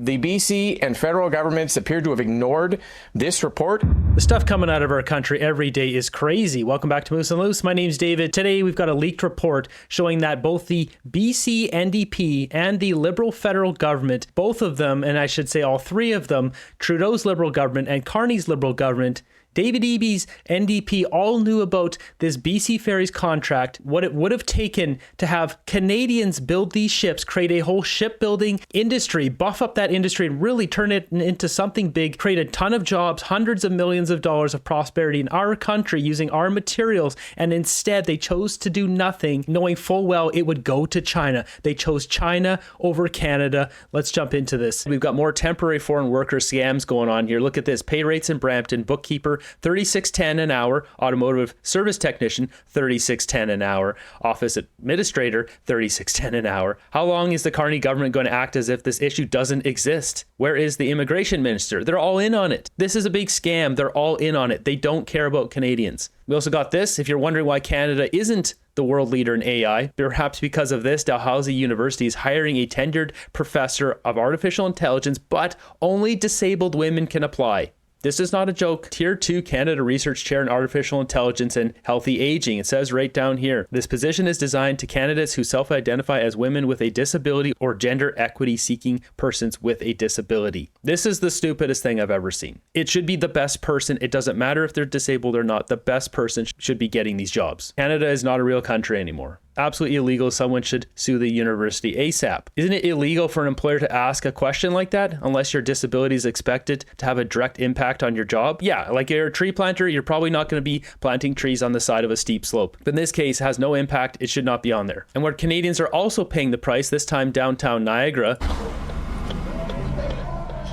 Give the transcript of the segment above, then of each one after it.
The BC and federal governments appear to have ignored this report. The stuff coming out of our country every day is crazy. Welcome back to Moose and Loose. My name's David. Today we've got a leaked report showing that both the BC NDP and the Liberal federal government, both of them, and I should say all three of them, Trudeau's Liberal government and Carney's Liberal government, David Eby's NDP, all knew about this BC Ferries contract, what it would have taken to have Canadians build these ships, create a whole shipbuilding industry, buff up that industry and really turn it into something big, create a ton of jobs, hundreds of millions of dollars of prosperity in our country using our materials. And instead they chose to do nothing, knowing full well it would go to China. They chose China over Canada. Let's jump into this. We've got more temporary foreign worker scams going on here. Look at this. Pay rates in Brampton, bookkeeper, $36.10 an hour, automotive service technician, $36.10 an hour, office administrator, $36.10 an hour. How long is the Carney government going to act as if this issue doesn't exist? Where is the immigration minister? They're all in on it. This is a big scam. They're all in on it. They don't care about Canadians. We also got this. If you're wondering why Canada isn't the world leader in AI, perhaps because of this, Dalhousie University is hiring a tenured professor of artificial intelligence, but only disabled women can apply. This is not a joke. Tier 2 Canada Research Chair in Artificial Intelligence and Healthy Aging. It says right down here, this position is designed to candidates who self-identify as women with a disability or gender equity seeking persons with a disability. This is the stupidest thing I've ever seen. It should be the best person. It doesn't matter if they're disabled or not. The best person should be getting these jobs. Canada is not a real country anymore. Absolutely illegal. Someone should sue the university ASAP. Isn't it illegal for an employer to ask a question like that unless your disability is expected to have a direct impact on your job? Yeah, like you're a tree planter, you're probably not going to be planting trees on the side of a steep slope. But in this case, it has no impact. It should not be on there. And where Canadians are also paying the price, this time downtown Niagara,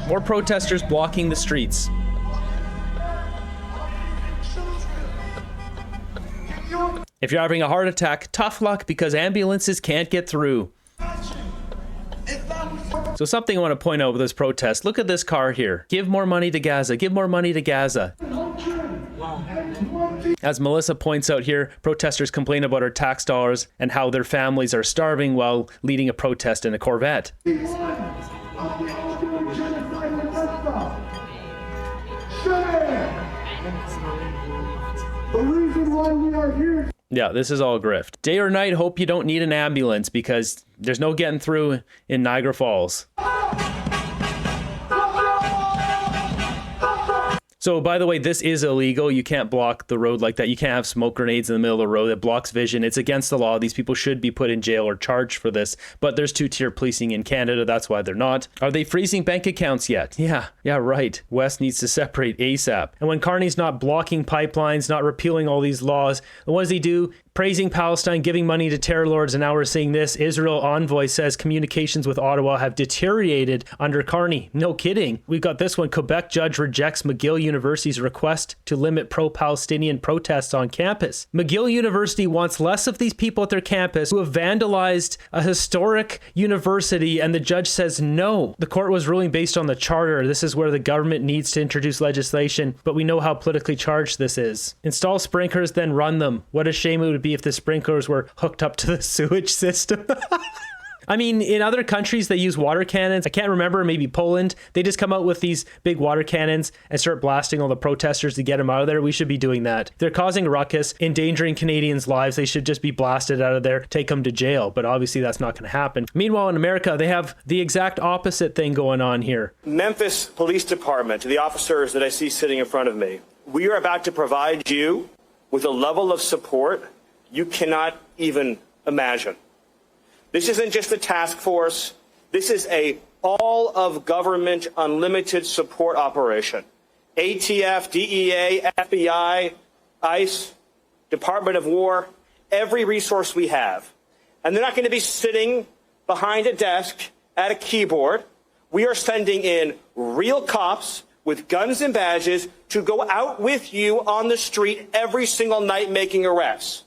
more protesters blocking the streets. If you're having a heart attack, tough luck because ambulances can't get through. So something I want to point out with this protest, look at this car here. Give more money to Gaza, give more money to Gaza. As Melissa points out here, protesters complain about our tax dollars and how their families are starving while leading a protest in a Corvette. The reason why we are here. Yeah, this is all grift. Day or night, hope you don't need an ambulance because there's no getting through in Niagara Falls. So, by the way, this is illegal. You can't block the road like that. You can't have smoke grenades in the middle of the road. It blocks vision. It's against the law. These people should be put in jail or charged for this. But there's two-tier policing in Canada. That's why they're not. Are they freezing bank accounts yet? Yeah, right. West needs to separate ASAP. And when Carney's not blocking pipelines, not repealing all these laws, what does he do? Praising Palestine, giving money to terror lords, and now we're seeing this. Israel envoy says communications with Ottawa have deteriorated under Carney. No kidding. We've got this one. Quebec judge rejects McGill University's request to limit pro-Palestinian protests on campus. McGill University wants less of these people at their campus who have vandalized a historic university, and the judge says no. The court was ruling based on the charter. This is where the government needs to introduce legislation, but we know how politically charged this is. Install sprinklers, then run them. What a shame it would be if the sprinklers were hooked up to the sewage system. I mean, in other countries, they use water cannons. I can't remember, maybe Poland. They just come out with these big water cannons and start blasting all the protesters to get them out of there. We should be doing that. They're causing a ruckus, endangering Canadians' lives. They should just be blasted out of there, take them to jail. But obviously, that's not going to happen. Meanwhile, in America, they have the exact opposite thing going on here. Memphis Police Department, to the officers that I see sitting in front of me, we are about to provide you with a level of support you cannot even imagine. This isn't just a task force. This is a all of government unlimited support operation. ATF, DEA, FBI, ICE, Department of War, every resource we have. And they're not going to be sitting behind a desk at a keyboard. We are sending in real cops with guns and badges to go out with you on the street every single night making arrests.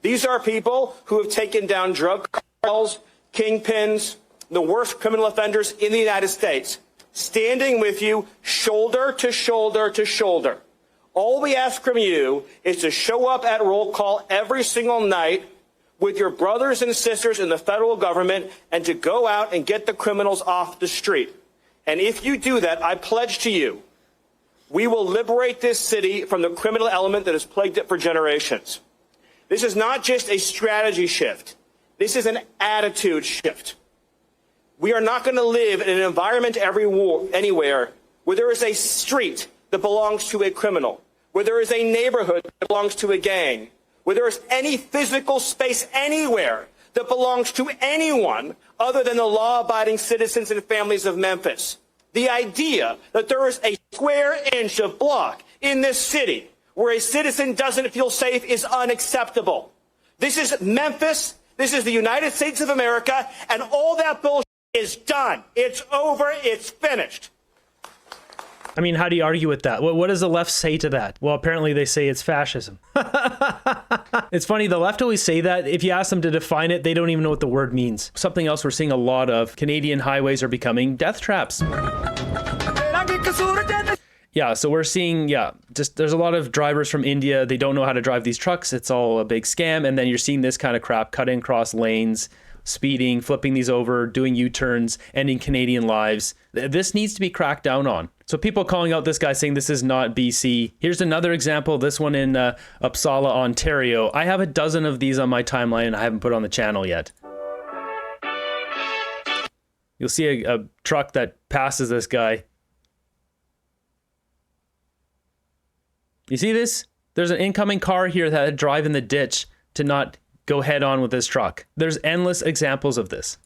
These are people who have taken down drug cartels, kingpins, the worst criminal offenders in the United States, standing with you shoulder to shoulder to shoulder. All we ask from you is to show up at roll call every single night with your brothers and sisters in the federal government and to go out and get the criminals off the street. And if you do that, I pledge to you, we will liberate this city from the criminal element that has plagued it for generations. This is not just a strategy shift. This is an attitude shift. We are not going to live in an environment anywhere where there is a street that belongs to a criminal, where there is a neighborhood that belongs to a gang, where there is any physical space anywhere that belongs to anyone other than the law-abiding citizens and families of Memphis. The idea that there is a square inch of block in this city where a citizen doesn't feel safe is unacceptable. This is Memphis. This is the United States of America, and all that bullshit is done. It's over. It's finished. I mean, how do you argue with that? What does the left say to that? Well, apparently they say it's fascism. It's funny, the left always say that. If you ask them to define it, they don't even know what the word means. Something else we're seeing a lot of, Canadian highways are becoming death traps. Yeah, so we're seeing, just there's a lot of drivers from India. They don't know how to drive these trucks. It's all a big scam. And then you're seeing this kind of crap, cutting across lanes, speeding, flipping these over, doing U-turns, ending Canadian lives. This needs to be cracked down on. So people calling out this guy saying this is not BC. Here's another example, this one in Uppsala, Ontario. I have a dozen of these on my timeline and I haven't put on the channel yet. You'll see a truck that passes this guy. You see this? There's an incoming car here that had to drive in the ditch to not go head on with this truck. There's endless examples of this.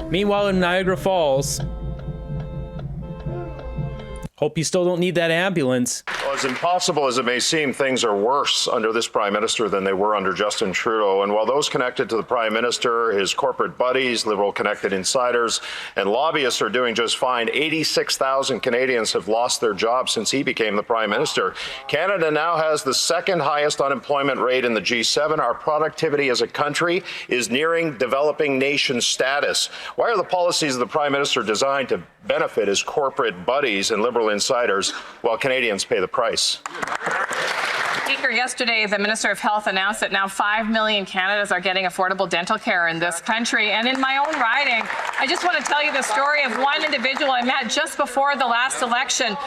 Meanwhile, in Niagara Falls, hope you still don't need that ambulance. Well, as impossible as it may seem, things are worse under this Prime Minister than they were under Justin Trudeau. And while those connected to the Prime Minister, his corporate buddies, Liberal-connected insiders, and lobbyists are doing just fine, 86,000 Canadians have lost their jobs since he became the Prime Minister. Canada now has the second highest unemployment rate in the G7. Our productivity as a country is nearing developing nation status. Why are the policies of the Prime Minister designed to benefit his corporate buddies and Liberal insiders while Canadians pay the price? Speaker, yesterday the Minister of Health announced that now 5 million Canadians are getting affordable dental care in this country. And in my own riding, I just want to tell you the story of one individual I met just before the last election.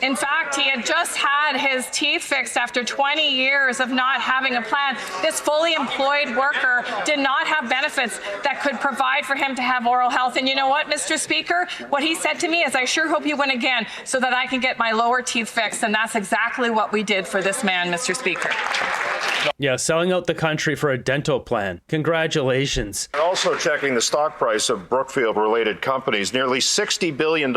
In fact, he had just had his teeth fixed after 20 years of not having a plan. This fully employed worker did not have benefits that could provide for him to have oral health. And you know what, Mr. Speaker? What he said to me is, I sure hope you win again so that I can get my lower teeth fixed. And that's exactly what we did for this man, Mr. Speaker. Yeah, selling out the country for a dental plan. Congratulations. Also checking the stock price of Brookfield-related companies. Nearly $60 billion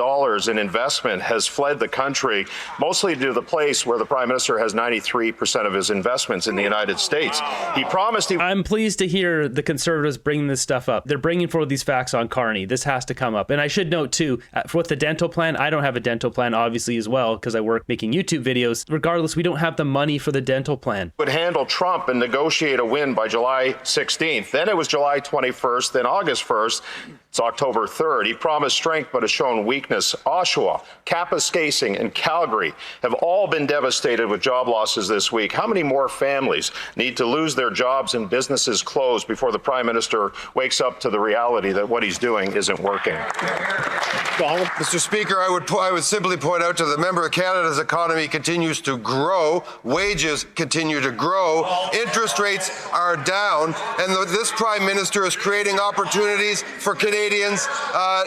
in investment has fled the country, mostly to the place where the Prime Minister has 93% of his investments in the United States. He promised he... I'm pleased to hear the Conservatives bringing this stuff up. They're bringing forward these facts on Carney. This has to come up. And I should note, too, with the dental plan, I don't have a dental plan, obviously, as well, because I work making YouTube videos. Regardless, we don't have the money for the dental plan. Would handle Trump and negotiate a win by July 16th. Then it was July 21st, then August 1st. It's October 3rd. He promised strength but has shown weakness. Oshawa, Kapuskasing, and Calgary have all been devastated with job losses this week. How many more families need to lose their jobs and businesses closed before the Prime Minister wakes up to the reality that what he's doing isn't working? Mr. Speaker, I would simply point out to the member of Canada's economy continues to grow, wages continue to grow, interest rates are down, and this Prime Minister is creating opportunities for Canadians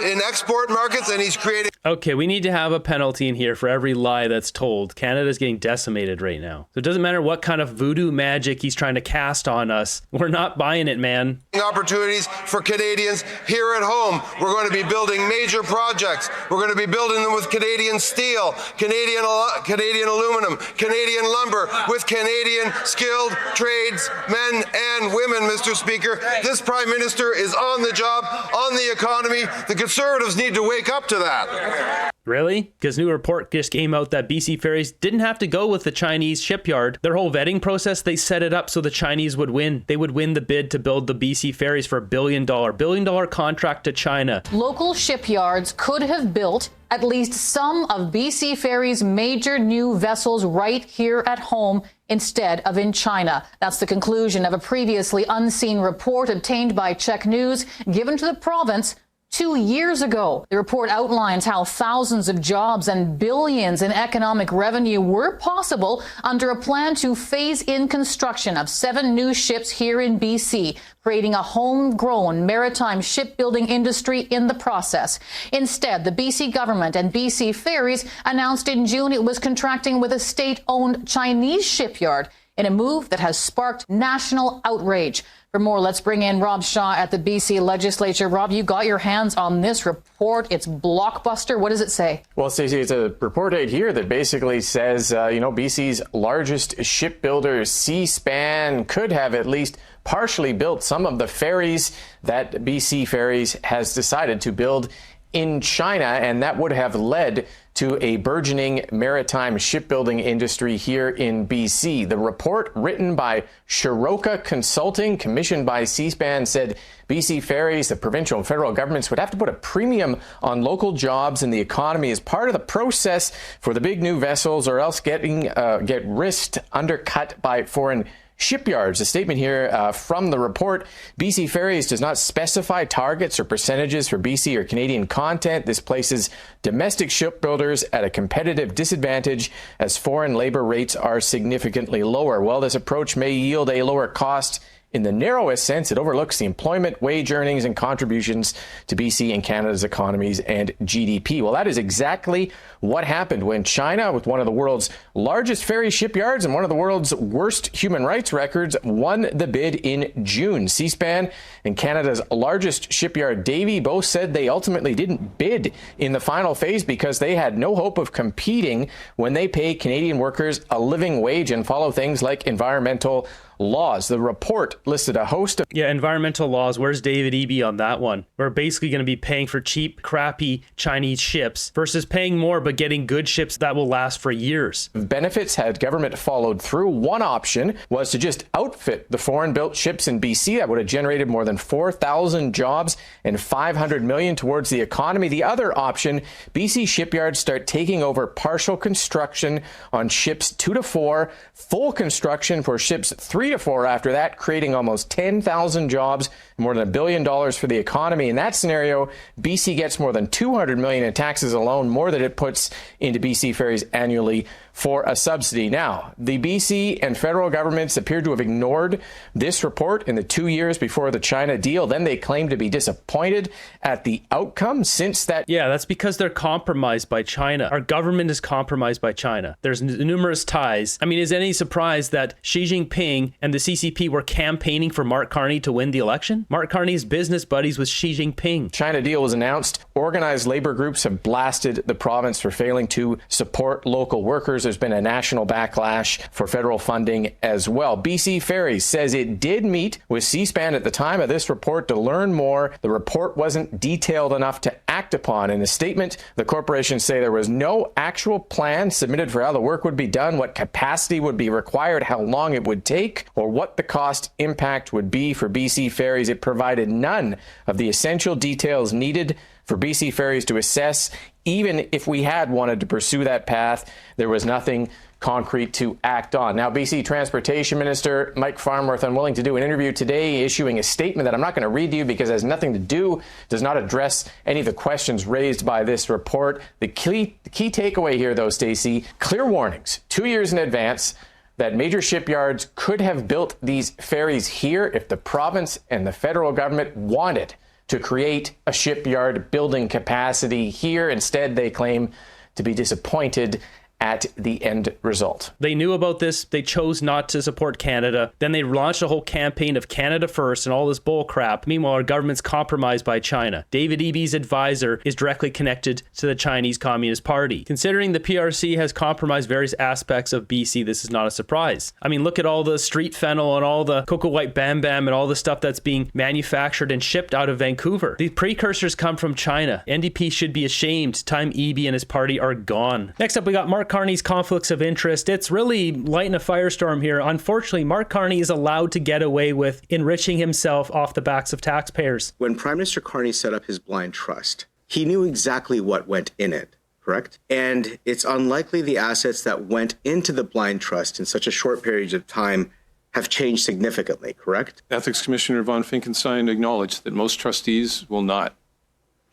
in export markets, and he's creating... Okay, we need to have a penalty in here for every lie that's told. Canada's getting decimated right now. So it doesn't matter what kind of voodoo magic he's trying to cast on us. We're not buying it, man. Opportunities for Canadians here at home. We're going to be building major projects. We're going to be building them with Canadian steel, Canadian aluminum, Canadian lumber, with Canadian skilled trades, men and women, Mr. Speaker. This Prime Minister is on the job, on the economy. The Conservatives need to wake up to that. Really? Because new report just came out that BC Ferries didn't have to go with the Chinese shipyard. Their whole vetting process, they set it up so the Chinese would win. They would win the bid to build the BC Ferries for $1 billion contract to China. Local shipyards could have built at least some of BC Ferries' major new vessels right here at home instead of in China. That's the conclusion of a previously unseen report obtained by Czech News given to the province 2 years ago. The report outlines how thousands of jobs and billions in economic revenue were possible under a plan to phase in construction of 7 new ships here in BC, creating a homegrown maritime shipbuilding industry in the process. Instead, the BC government and BC Ferries announced in June it was contracting with a state-owned Chinese shipyard in a move that has sparked national outrage. For more, let's bring in Rob Shaw at the BC Legislature. Rob, you got your hands on this report. It's blockbuster. What does it say? Well, Stacey, it's a report right here that basically says, BC's largest shipbuilder, Seaspan, could have at least partially built some of the ferries that BC Ferries has decided to build in China, and that would have led to a burgeoning maritime shipbuilding industry here in BC. The report, written by Shiroka Consulting, commissioned by Seaspan, said BC Ferries, the provincial and federal governments, would have to put a premium on local jobs and the economy as part of the process for the big new vessels, or else get risked undercut by foreign shipyards. A statement here from the report: BC Ferries does not specify targets or percentages for BC or Canadian content. This places domestic shipbuilders at a competitive disadvantage as foreign labor rates are significantly lower. While this approach may yield a lower cost in the narrowest sense, it overlooks the employment, wage earnings, and contributions to BC and Canada's economies and GDP. Well, that is exactly what happened when China, with one of the world's largest ferry shipyards and one of the world's worst human rights records, won the bid in June. Seaspan and Canada's largest shipyard, Davie, both said they ultimately didn't bid in the final phase because they had no hope of competing when they pay Canadian workers a living wage and follow things like environmental laws. The report listed a host of environmental laws. Where's David Eby on that one? We're basically going to be paying for cheap, crappy Chinese ships versus paying more but getting good ships that will last for years. benefits had government followed through. One option was to just outfit the foreign-built ships in BC. That would have generated more than 4,000 jobs and $500 million towards the economy. The other option, BC shipyards start taking over partial construction on ships 2 to 4, full construction for ships 3 to 4 after that, creating almost 10,000 jobs, more than $1 billion for the economy. In that scenario, BC gets more than $200 million in taxes alone, more than it puts into BC Ferries annually for a subsidy. Now, the BC and federal governments appear to have ignored this report in the 2 years before the China deal. Then they claim to be disappointed at the outcome since that. Yeah, that's because they're compromised by China. Our government is compromised by China. There's numerous ties. I mean, is it any surprise that Xi Jinping and the CCP were campaigning for Mark Carney to win the election? Mark Carney's business buddies with Xi Jinping. China deal was announced. Organized labor groups have blasted the province for failing to support local workers. There's been a national backlash for federal funding as well. BC Ferries says it did meet with Seaspan at the time of this report to learn more. The report wasn't detailed enough to act upon. In a statement, the corporation say there was no actual plan submitted for how the work would be done, what capacity would be required, how long it would take, or what the cost impact would be for BC Ferries. It provided none of the essential details needed for BC Ferries to assess. Even if we had wanted to pursue that path, there was nothing concrete to act on. Now, BC Transportation Minister Mike Farnworth unwilling to do an interview today, issuing a statement that I'm not going to read to you because it has nothing to do, does not address any of the questions raised by this report. The key takeaway here, though, Stacey, clear warnings 2 years in advance that major shipyards could have built these ferries here if the province and the federal government wanted to create a shipyard building capacity here. Instead, they claim to be disappointed at the end result. They knew about this. They chose not to support Canada. Then they launched a whole campaign of Canada first and all this bull crap. Meanwhile, our government's compromised by China. David Eby's advisor is directly connected to the Chinese Communist Party. Considering the PRC has compromised various aspects of BC, this is not a surprise. I mean, look at all the street fennel and all the cocoa white bam bam and all the stuff that's being manufactured and shipped out of Vancouver. These precursors come from China. NDP should be ashamed. Time Eby and his party are gone. Next up, we got Mark Carney's conflicts of interest. It's really lighting a firestorm here. Unfortunately, Mark Carney is allowed to get away with enriching himself off the backs of taxpayers. When Prime Minister Carney set up his blind trust, he knew exactly what went in it, correct? And it's unlikely the assets that went into the blind trust in such a short period of time have changed significantly, correct? Ethics Commissioner von Finkenstein acknowledged that most trustees will not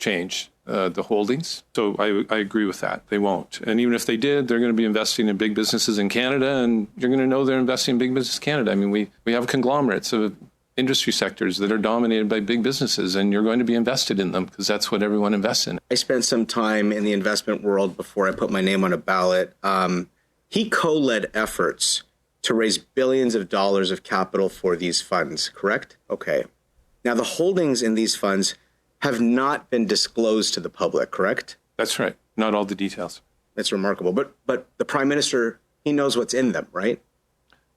change the holdings. So I agree with that. They won't. And even if they did, they're going to be investing in big businesses in Canada, and you're going to know they're investing in big business Canada. I mean, we have conglomerates of industry sectors that are dominated by big businesses, and you're going to be invested in them because that's what everyone invests in. I spent some time in the investment world before I put my name on a ballot. He co-led efforts to raise billions of dollars of capital for these funds, correct? Okay. Now, the holdings in these funds have not been disclosed to the public, correct? That's right. Not all the details. That's remarkable. But the Prime Minister, he knows what's in them, right?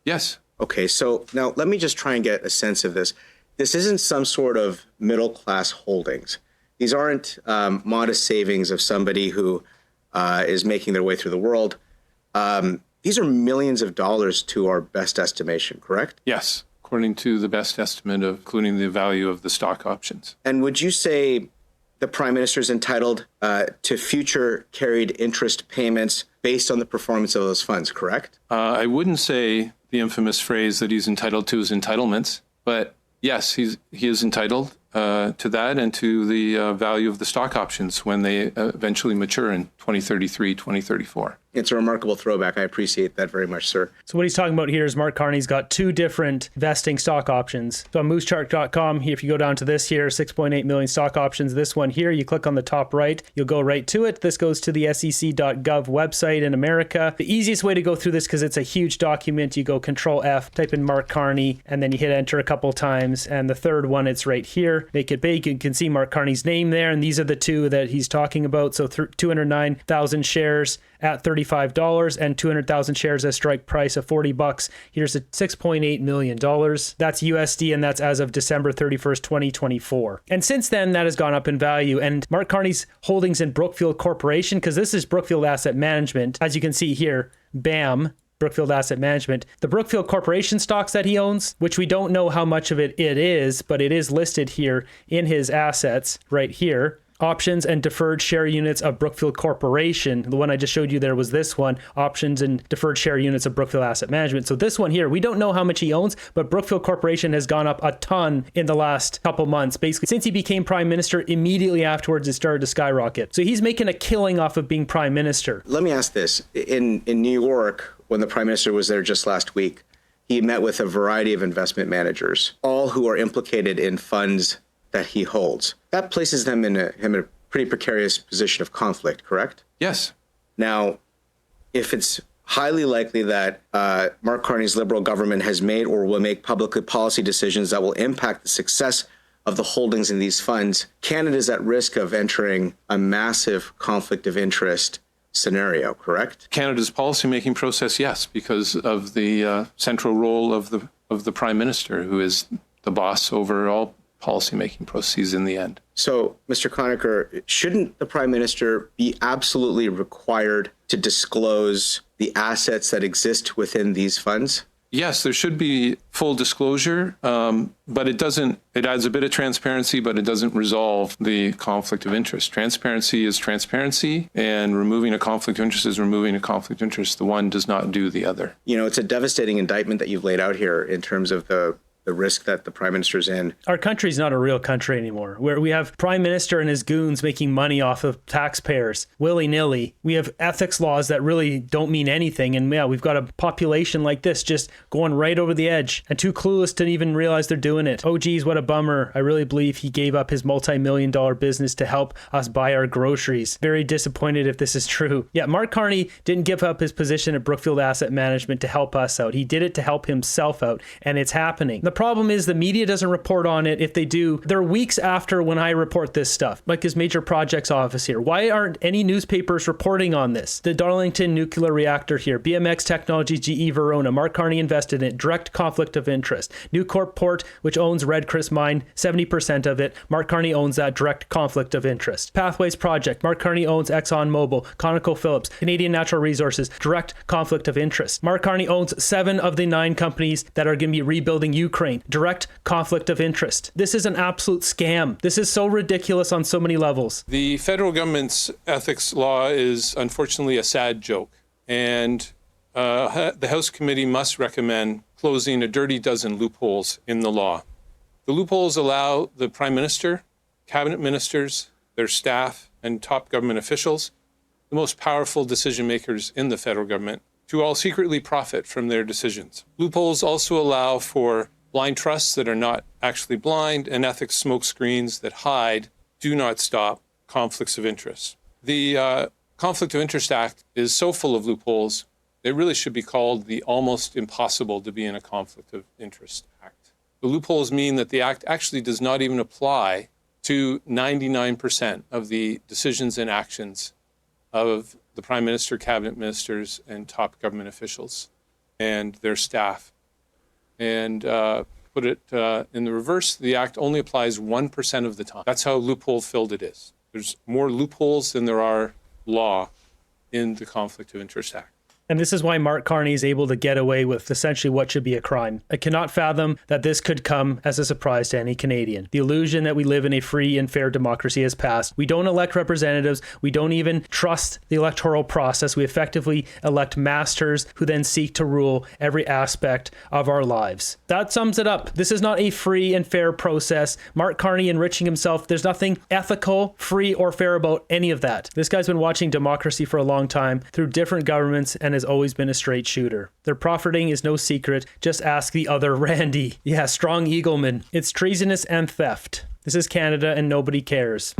Yes. Okay, so now let me just try and get a sense of this. This isn't some sort of middle-class holdings. These aren't modest savings of somebody who is making their way through the world. These are millions of dollars to our best estimation, correct? Yes, according to the best estimate, of including the value of the stock options. And would you say the Prime Minister is entitled to future carried interest payments based on the performance of those funds, correct? I wouldn't say the infamous phrase that he's entitled to is entitlements, but yes, he is entitled to that and to the value of the stock options when they eventually mature in 2033, 2034. It's a remarkable throwback. I appreciate that very much, sir. So what he's talking about here is Mark Carney's got two different vesting stock options. So on moosechart.com, if you go down to this here, 6.8 million stock options, this one here, you click on the top right, you'll go right to it. This goes to the sec.gov website in America. The easiest way to go through this, because it's a huge document, you go Control F, type in Mark Carney, and then you hit enter a couple times. And the third one, it's right here. Make it big. You can see Mark Carney's name there. And these are the two that he's talking about. So 209,000 shares at $35 and 200,000 shares at strike price of $40. Here's a $6.8 million. That's USD, and that's as of December 31st, 2024. And since then, that has gone up in value. And Mark Carney's holdings in Brookfield Corporation, because this is Brookfield Asset Management, as you can see here, BAM, Brookfield Asset Management, the Brookfield Corporation stocks that he owns, which we don't know how much of it is, but it is listed here in his assets right here. Options and deferred share units of Brookfield Corporation. The one I just showed you there was this one, options and deferred share units of Brookfield Asset Management. So this one here, we don't know how much he owns, but Brookfield Corporation has gone up a ton in the last couple months. Basically, since he became prime minister, immediately afterwards, it started to skyrocket. So he's making a killing off of being prime minister. Let me ask this. In New York, when the prime minister was there just last week, he met with a variety of investment managers, all who are implicated in funds that he holds. That places him in a pretty precarious position of conflict, correct? Yes. Now, if it's highly likely that Mark Carney's Liberal government has made or will make public policy decisions that will impact the success of the holdings in these funds, Canada is at risk of entering a massive conflict of interest scenario, correct? Canada's policymaking process, yes, because of the central role of the Prime Minister, who is the boss over all policymaking processes in the end. So, Mr. Conacher, shouldn't the Prime Minister be absolutely required to disclose the assets that exist within these funds? Yes, there should be full disclosure, but it adds a bit of transparency, but it doesn't resolve the conflict of interest. Transparency is transparency, and removing a conflict of interest is removing a conflict of interest. The one does not do the other. You know, it's a devastating indictment that you've laid out here in terms of the risk that the Prime Minister's in. Our country's not a real country anymore, where we have Prime Minister and his goons making money off of taxpayers willy-nilly. We have ethics laws that really don't mean anything. And yeah, we've got a population like this just going right over the edge and too clueless to even realize they're doing it. Oh, geez, what a bummer. I really believe he gave up his multi-million-dollar business to help us buy our groceries. Very disappointed if this is true. Yeah, Mark Carney didn't give up his position at Brookfield Asset Management to help us out. He did it to help himself out, and it's happening. The problem is the media doesn't report on it. If they do, they're weeks after when I report this stuff, like his major projects office here. Why aren't any newspapers reporting on this? The Darlington nuclear reactor here, BMX Technologies, GE Verona, Mark Carney invested in it, direct conflict of interest. Newcorp Port, which owns Red Chris Mine, 70% of it, Mark Carney owns that, direct conflict of interest. Pathways Project, Mark Carney owns ExxonMobil, ConocoPhillips, Canadian Natural Resources, direct conflict of interest. Mark Carney owns 7 of the 9 companies that are going to be rebuilding Ukraine, direct conflict of interest. This is an absolute scam. This is so ridiculous on so many levels. The federal government's ethics law is unfortunately a sad joke, and the House Committee must recommend closing a dirty dozen loopholes in the law. The loopholes allow the Prime Minister, cabinet ministers, their staff, and top government officials, the most powerful decision makers in the federal government, to all secretly profit from their decisions. Loopholes also allow for blind trusts that are not actually blind and ethics smokescreens that hide, do not stop conflicts of interest. The Conflict of Interest Act is so full of loopholes, it really should be called the almost impossible to be in a conflict of interest act. The loopholes mean that the act actually does not even apply to 99% of the decisions and actions of the Prime Minister, cabinet ministers, and top government officials and their staff. And put it in the reverse, the act only applies 1% of the time. That's how loophole-filled it is. There's more loopholes than there are law in the Conflict of Interest Act. And this is why Mark Carney is able to get away with essentially what should be a crime. I cannot fathom that this could come as a surprise to any Canadian. The illusion that we live in a free and fair democracy has passed. We don't elect representatives. We don't even trust the electoral process. We effectively elect masters who then seek to rule every aspect of our lives. That sums it up. This is not a free and fair process. Mark Carney enriching himself. There's nothing ethical, free, or fair about any of that. This guy's been watching democracy for a long time through different governments and has always been a straight shooter. Their profiting is no secret. Just ask the other Randy. Yeah, Strong Eagleman. It's treasonous and theft. This is Canada and nobody cares.